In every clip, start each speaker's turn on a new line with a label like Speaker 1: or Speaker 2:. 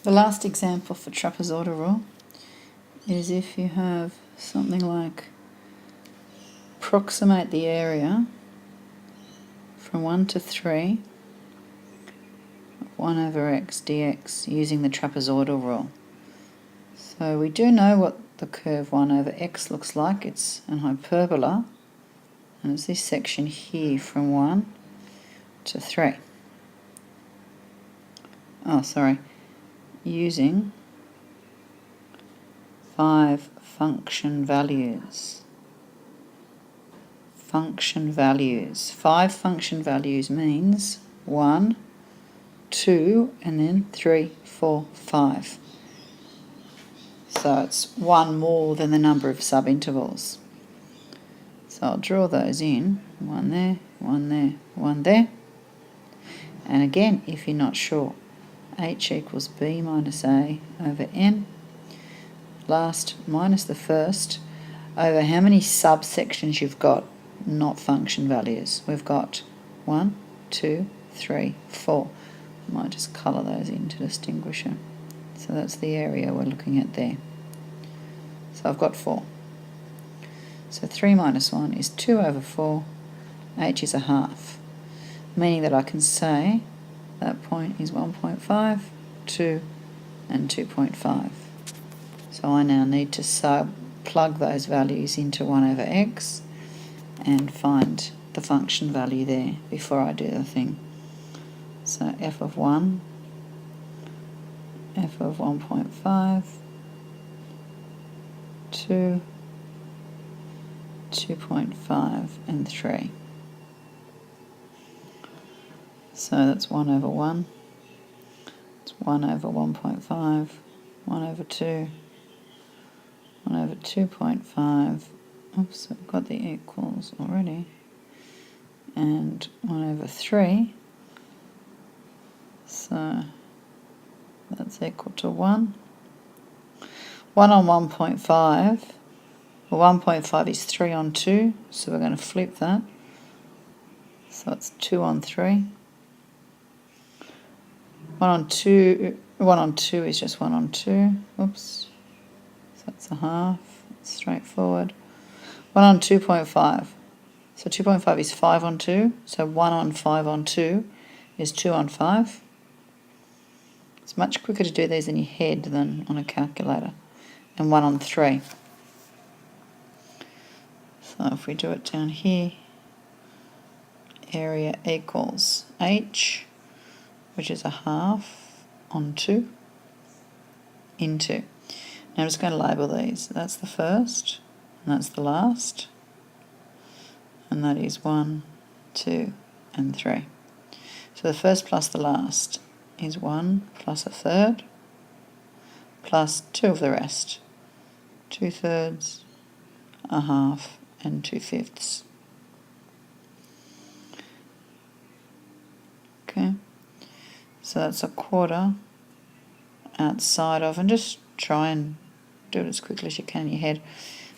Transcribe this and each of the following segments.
Speaker 1: The last example for trapezoidal rule is if you have something like approximate the area from 1 to 3 of 1 over x dx using the trapezoidal rule. So we do know what the curve 1 over x looks like. It's an hyperbola, and it's this section here from 1 to 3. Using 5 function values. Function values. 5 function values means 1, 2, and then 3, 4, 5. So it's one more than the number of subintervals. So I'll draw those in. 1 there, 1 there, 1 there. And again, if you're not sure, h equals b minus a over n. Last minus the first over how many subsections you've got, not function values. We've got 1, 2, 3, 4. I might just colour those in to distinguish it. So that's the area we're looking at there. So I've got 4. So 3 minus 1 is 2 over 4. H is a half, meaning that I can say that point is 1.5, 2, and 2.5. So I now need to plug those values into 1 over x and find the function value there before I do the thing. So f of 1, f of 1.5, 2, 2.5, and 3. So that's 1 over 1. It's 1 over 1.5, 1 over 2, 1 over 2.5. Oops, I've got the equals already. And 1 over 3. So that's equal to 1. 1 on 1.5. Well, 1.5 is 3 on 2, so we're going to flip that. So it's 2 on 3. 1 on 2 is just 1 on 2. Oops. So that's a half. It's straightforward. 1 on 2.5. So 2.5 is 5 on 2. So 1 on 5 on 2 is 2 on 5. It's much quicker to do these in your head than on a calculator. And 1 on 3. So if we do it down here, area equals h, which is a half on 2, into. Now I'm just going to label these. That's the first, and that's the last, and that is 1, 2, and 3. So the first plus the last is 1 plus a third, plus 2 of the rest. 2/3, a half, and 2/5. Okay, so that's a quarter outside of, and just try and do it as quickly as you can in your head.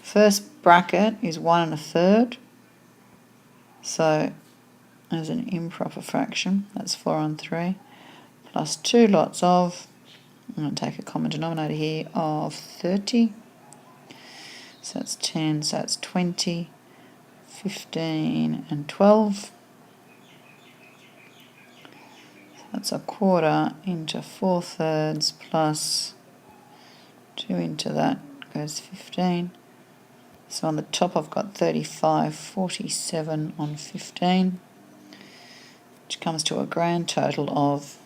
Speaker 1: First bracket is 1 1/3, so as an improper fraction, that's 4 on 3, plus 2 lots of, I'm going to take a common denominator here, of 30. So that's 10, so that's 20, 15, and 12. So that's a quarter into 4/3 plus 2 into that goes 15. So on the top I've got 35, 47 on 15, which comes to a grand total of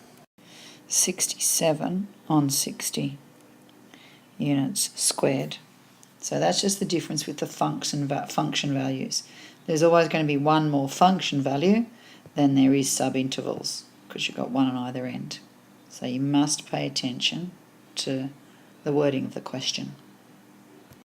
Speaker 1: 67 on 60 units squared. So that's just the difference with the function values. There's always going to be one more function value than there is subintervals, because you've got one on either end. So you must pay attention to the wording of the question.